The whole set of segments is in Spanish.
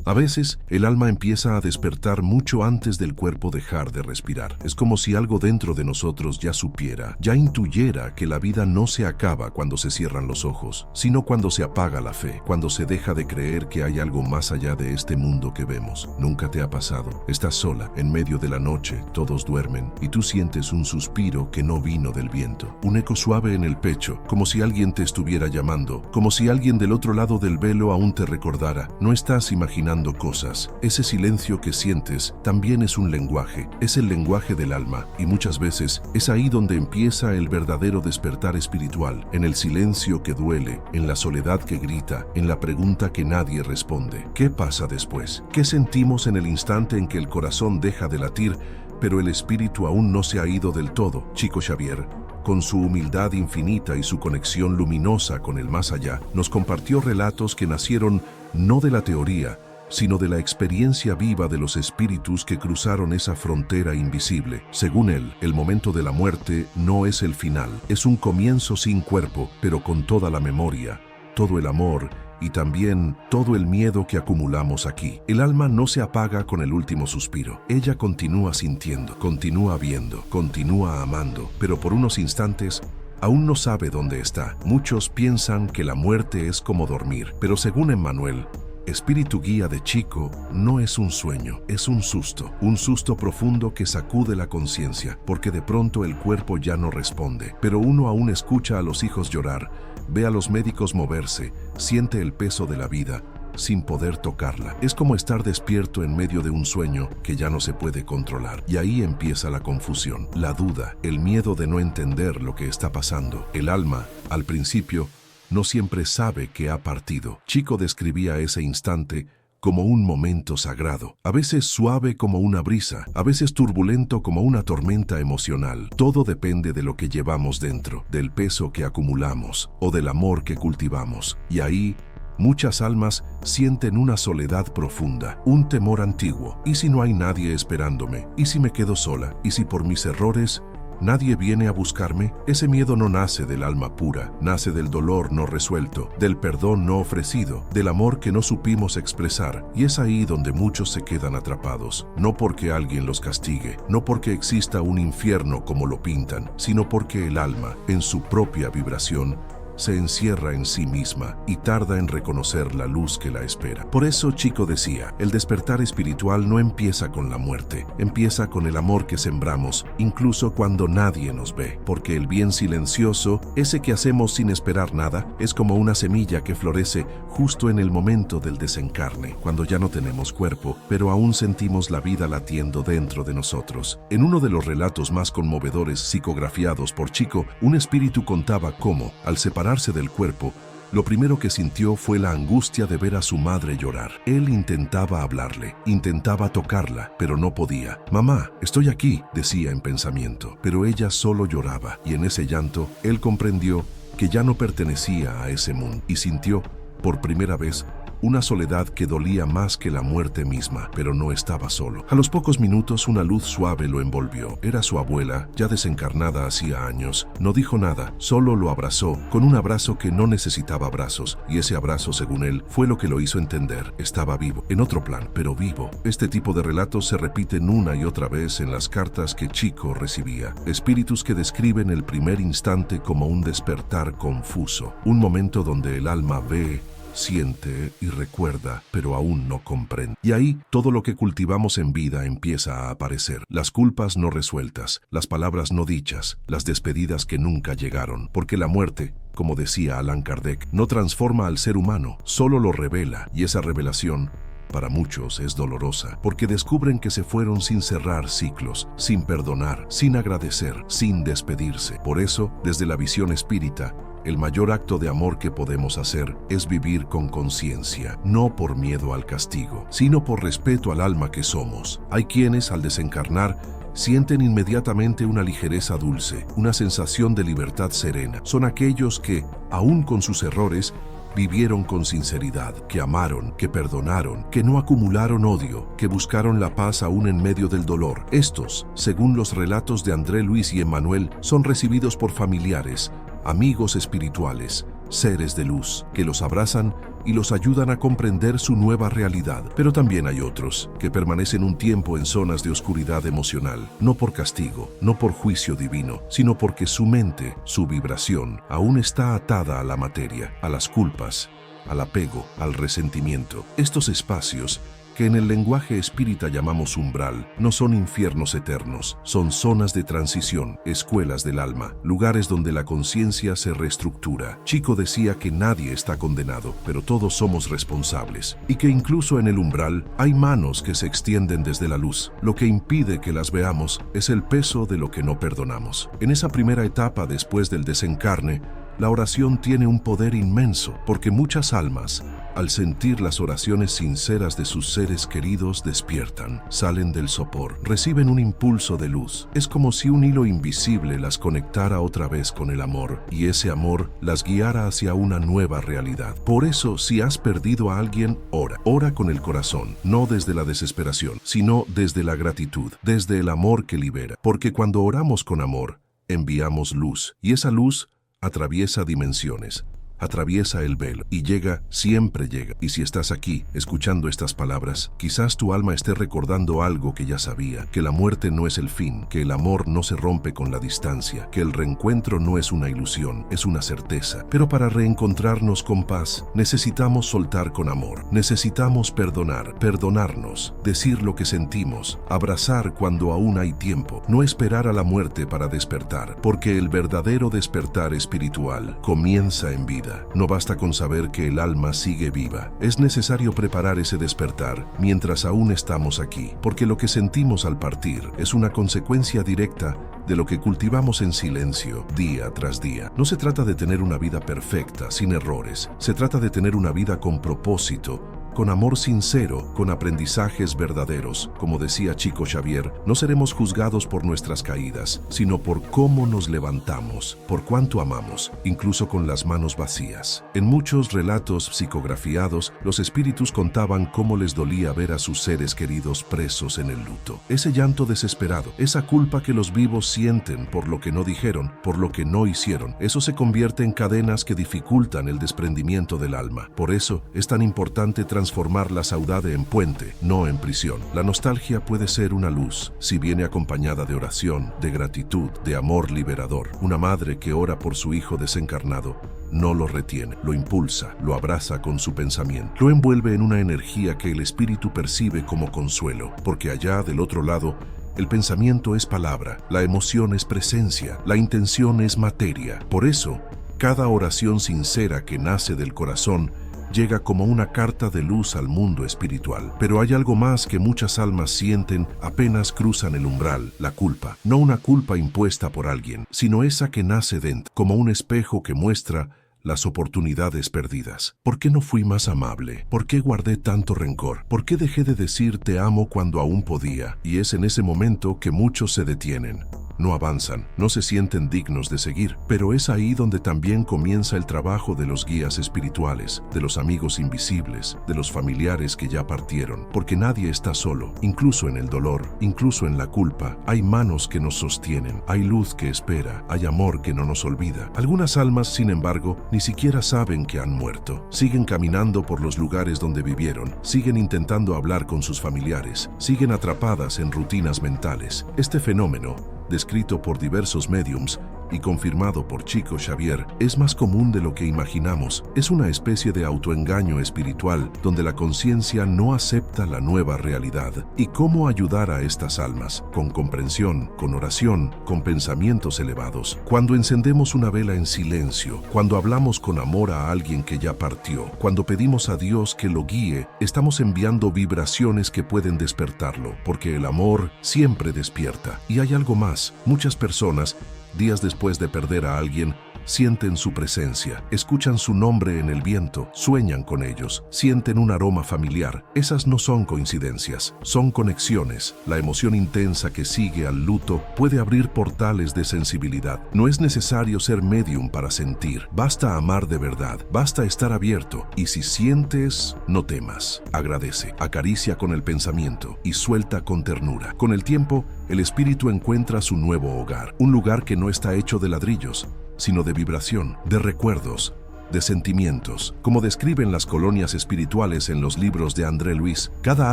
A veces, el alma empieza a despertar mucho antes del cuerpo dejar de respirar. Es como si algo dentro de nosotros ya supiera, ya intuyera que la vida no se acaba cuando se cierran los ojos, sino cuando se apaga la fe, cuando se deja de creer que hay algo más allá de este mundo que vemos. Nunca te ha pasado. Estás sola, en medio de la noche, todos duermen, y tú sientes un suspiro que no vino del viento. Un eco suave en el pecho, como si alguien te estuviera llamando, como si alguien del otro lado del velo aún te recordara. No estás imaginando cosas. Ese silencio que sientes también es un lenguaje, es el lenguaje del alma, y muchas veces es ahí donde empieza el verdadero despertar espiritual, en el silencio que duele, en la soledad que grita, en la pregunta que nadie responde. ¿Qué pasa después? ¿Qué sentimos en el instante en que el corazón deja de latir, pero el espíritu aún no se ha ido del todo? Chico Xavier, con su humildad infinita y su conexión luminosa con el más allá, nos compartió relatos que nacieron no de la teoría, sino de la experiencia viva de los espíritus que cruzaron esa frontera invisible. Según él, el momento de la muerte no es el final, es un comienzo sin cuerpo, pero con toda la memoria, todo el amor y también todo el miedo que acumulamos aquí. El alma no se apaga con el último suspiro. Ella continúa sintiendo, continúa viendo, continúa amando, pero por unos instantes aún no sabe dónde está. Muchos piensan que la muerte es como dormir, pero según Emmanuel, espíritu guía de Chico, no es un sueño, es un susto profundo que sacude la conciencia, porque de pronto el cuerpo ya no responde, pero uno aún escucha a los hijos llorar, ve a los médicos moverse, siente el peso de la vida, sin poder tocarla. Es como estar despierto en medio de un sueño que ya no se puede controlar. Y ahí empieza la confusión, la duda, el miedo de no entender lo que está pasando. El alma, al principio, no siempre sabe que ha partido. Chico describía ese instante como un momento sagrado, a veces suave como una brisa, a veces turbulento como una tormenta emocional. Todo depende de lo que llevamos dentro, del peso que acumulamos o del amor que cultivamos. Y ahí, muchas almas sienten una soledad profunda, un temor antiguo. ¿Y si no hay nadie esperándome? ¿Y si me quedo sola? ¿Y si por mis errores nadie viene a buscarme? Ese miedo no nace del alma pura, nace del dolor no resuelto, del perdón no ofrecido, del amor que no supimos expresar. Y es ahí donde muchos se quedan atrapados, no porque alguien los castigue, no porque exista un infierno como lo pintan, sino porque el alma, en su propia vibración, se encierra en sí misma y tarda en reconocer la luz que la espera. Por eso Chico decía, el despertar espiritual no empieza con la muerte, empieza con el amor que sembramos, incluso cuando nadie nos ve, porque el bien silencioso, ese que hacemos sin esperar nada, es como una semilla que florece justo en el momento del desencarne, cuando ya no tenemos cuerpo, pero aún sentimos la vida latiendo dentro de nosotros. En uno de los relatos más conmovedores psicografiados por Chico, un espíritu contaba cómo, al separarse del cuerpo, lo primero que sintió fue la angustia de ver a su madre llorar. Él intentaba hablarle, intentaba tocarla, pero no podía. «Mamá, estoy aquí», decía en pensamiento, pero ella solo lloraba, y en ese llanto, él comprendió que ya no pertenecía a ese mundo, y sintió, por primera vez, una soledad que dolía más que la muerte misma, pero no estaba solo. A los pocos minutos una luz suave lo envolvió. Era su abuela, ya desencarnada hacía años. No dijo nada, solo lo abrazó, con un abrazo que no necesitaba abrazos, y ese abrazo, según él, fue lo que lo hizo entender. Estaba vivo, en otro plan, pero vivo. Este tipo de relatos se repiten una y otra vez en las cartas que Chico recibía. Espíritus que describen el primer instante como un despertar confuso, un momento donde el alma ve, siente y recuerda, pero aún no comprende. Y ahí todo lo que cultivamos en vida empieza a aparecer. Las culpas no resueltas, las palabras no dichas, las despedidas que nunca llegaron. Porque la muerte, como decía Allan Kardec, no transforma al ser humano, solo lo revela. Y esa revelación, para muchos, es dolorosa, porque descubren que se fueron sin cerrar ciclos, sin perdonar, sin agradecer, sin despedirse. Por eso, desde la visión espírita, el mayor acto de amor que podemos hacer es vivir con conciencia, no por miedo al castigo, sino por respeto al alma que somos. Hay quienes, al desencarnar, sienten inmediatamente una ligereza dulce, una sensación de libertad serena. Son aquellos que, aún con sus errores, vivieron con sinceridad, que amaron, que perdonaron, que no acumularon odio, que buscaron la paz aún en medio del dolor. Estos, según los relatos de André Luis y Emmanuel, son recibidos por familiares, amigos espirituales, seres de luz, que los abrazan y los ayudan a comprender su nueva realidad. Pero también hay otros que permanecen un tiempo en zonas de oscuridad emocional, no por castigo, no por juicio divino, sino porque su mente, su vibración, aún está atada a la materia, a las culpas, al apego, al resentimiento. Estos espacios, que en el lenguaje espírita llamamos umbral, no son infiernos eternos, son zonas de transición, escuelas del alma, lugares donde la conciencia se reestructura. Chico decía que nadie está condenado, pero todos somos responsables, y que incluso en el umbral hay manos que se extienden desde la luz. Lo que impide que las veamos es el peso de lo que no perdonamos. En esa primera etapa después del desencarne, la oración tiene un poder inmenso, porque muchas almas, al sentir las oraciones sinceras de sus seres queridos, despiertan, salen del sopor, reciben un impulso de luz. Es como si un hilo invisible las conectara otra vez con el amor, y ese amor las guiara hacia una nueva realidad. Por eso, si has perdido a alguien, ora. Ora con el corazón, no desde la desesperación, sino desde la gratitud, desde el amor que libera. Porque cuando oramos con amor, enviamos luz, y esa luz atraviesa dimensiones, atraviesa el velo y llega, siempre llega. Y si estás aquí, escuchando estas palabras, quizás tu alma esté recordando algo que ya sabía, que la muerte no es el fin, que el amor no se rompe con la distancia, que el reencuentro no es una ilusión, es una certeza. Pero para reencontrarnos con paz, necesitamos soltar con amor, necesitamos perdonar, perdonarnos, decir lo que sentimos, abrazar cuando aún hay tiempo, no esperar a la muerte para despertar, porque el verdadero despertar espiritual comienza en vida. No basta con saber que el alma sigue viva. Es necesario preparar ese despertar mientras aún estamos aquí, porque lo que sentimos al partir es una consecuencia directa de lo que cultivamos en silencio, día tras día. No se trata de tener una vida perfecta, sin errores. Se trata de tener una vida con propósito, con amor sincero, con aprendizajes verdaderos. Como decía Chico Xavier, no seremos juzgados por nuestras caídas, sino por cómo nos levantamos, por cuánto amamos, incluso con las manos vacías. En muchos relatos psicografiados, los espíritus contaban cómo les dolía ver a sus seres queridos presos en el luto. Ese llanto desesperado, esa culpa que los vivos sienten por lo que no dijeron, por lo que no hicieron, eso se convierte en cadenas que dificultan el desprendimiento del alma. Por eso es tan importante transformar la saudade en puente, no en prisión. La nostalgia puede ser una luz, si viene acompañada de oración, de gratitud, de amor liberador. Una madre que ora por su hijo desencarnado no lo retiene, lo impulsa, lo abraza con su pensamiento, lo envuelve en una energía que el espíritu percibe como consuelo, porque allá del otro lado, el pensamiento es palabra, la emoción es presencia, la intención es materia. Por eso, cada oración sincera que nace del corazón llega como una carta de luz al mundo espiritual. Pero hay algo más que muchas almas sienten apenas cruzan el umbral: la culpa. No una culpa impuesta por alguien, sino esa que nace dentro, como un espejo que muestra las oportunidades perdidas. ¿Por qué no fui más amable? ¿Por qué guardé tanto rencor? ¿Por qué dejé de decir te amo cuando aún podía? Y es en ese momento que muchos se detienen. No avanzan, no se sienten dignos de seguir, pero es ahí donde también comienza el trabajo de los guías espirituales, de los amigos invisibles, de los familiares que ya partieron, porque nadie está solo, incluso en el dolor, incluso en la culpa. Hay manos que nos sostienen, hay luz que espera, hay amor que no nos olvida. Algunas almas, sin embargo, ni siquiera saben que han muerto. Siguen caminando por los lugares donde vivieron, siguen intentando hablar con sus familiares, siguen atrapadas en rutinas mentales. Este fenómeno, descrito por diversos médiums y confirmado por Chico Xavier, es más común de lo que imaginamos. Es una especie de autoengaño espiritual donde la conciencia no acepta la nueva realidad. ¿Y cómo ayudar a estas almas? Con comprensión, con oración, con pensamientos elevados. Cuando encendemos una vela en silencio, cuando hablamos con amor a alguien que ya partió, cuando pedimos a Dios que lo guíe, estamos enviando vibraciones que pueden despertarlo, porque el amor siempre despierta. Y hay algo más. Muchas personas, días después de perder a alguien, sienten su presencia, escuchan su nombre en el viento, sueñan con ellos, sienten un aroma familiar. Esas no son coincidencias, son conexiones. La emoción intensa que sigue al luto puede abrir portales de sensibilidad. No es necesario ser medium para sentir, basta amar de verdad, basta estar abierto. Y si sientes, no temas, agradece, acaricia con el pensamiento y suelta con ternura. Con el tiempo, el espíritu encuentra su nuevo hogar, un lugar que no está hecho de ladrillos, sino de vibración, de recuerdos, de sentimientos. Como describen las colonias espirituales en los libros de André Luis, cada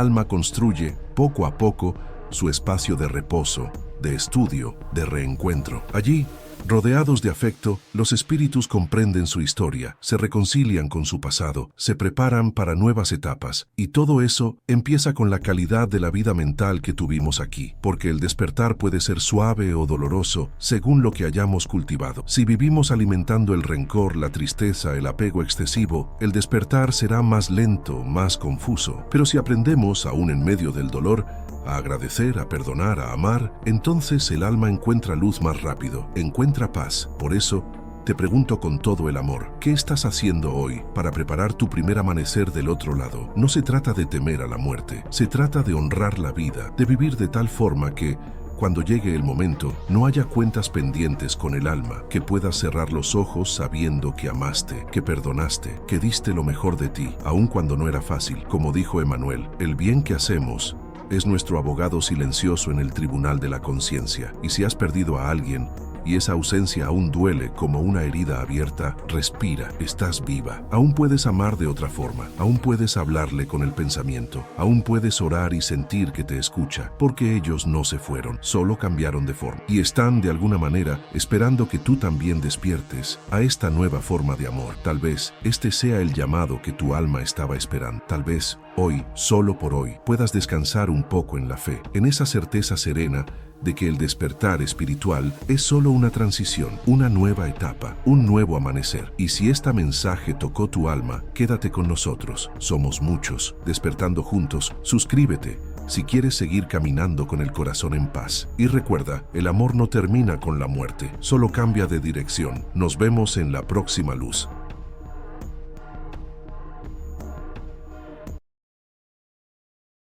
alma construye, poco a poco, su espacio de reposo, de estudio, de reencuentro. Allí, rodeados de afecto, los espíritus comprenden su historia, se reconcilian con su pasado, se preparan para nuevas etapas, y todo eso empieza con la calidad de la vida mental que tuvimos aquí, porque el despertar puede ser suave o doloroso según lo que hayamos cultivado. Si vivimos alimentando el rencor, la tristeza, el apego excesivo, el despertar será más lento, más confuso. Pero si aprendemos, aún en medio del dolor, a agradecer, a perdonar, a amar, entonces el alma encuentra luz más rápido, encuentra paz. Por eso, te pregunto con todo el amor, ¿qué estás haciendo hoy para preparar tu primer amanecer del otro lado? No se trata de temer a la muerte, se trata de honrar la vida, de vivir de tal forma que, cuando llegue el momento, no haya cuentas pendientes con el alma, que puedas cerrar los ojos sabiendo que amaste, que perdonaste, que diste lo mejor de ti, aun cuando no era fácil. Como dijo Emmanuel, el bien que hacemos es nuestro abogado silencioso en el tribunal de la conciencia. Y si has perdido a alguien, y esa ausencia aún duele como una herida abierta, respira, estás viva. Aún puedes amar de otra forma, aún puedes hablarle con el pensamiento, aún puedes orar y sentir que te escucha, porque ellos no se fueron, solo cambiaron de forma. Y están, de alguna manera, esperando que tú también despiertes a esta nueva forma de amor. Tal vez este sea el llamado que tu alma estaba esperando. Tal vez hoy, solo por hoy, puedas descansar un poco en la fe, en esa certeza serena de que el despertar espiritual es solo una transición, una nueva etapa, un nuevo amanecer. Y si este mensaje tocó tu alma, quédate con nosotros. Somos muchos, despertando juntos. Suscríbete si quieres seguir caminando con el corazón en paz. Y recuerda, el amor no termina con la muerte, solo cambia de dirección. Nos vemos en la próxima luz.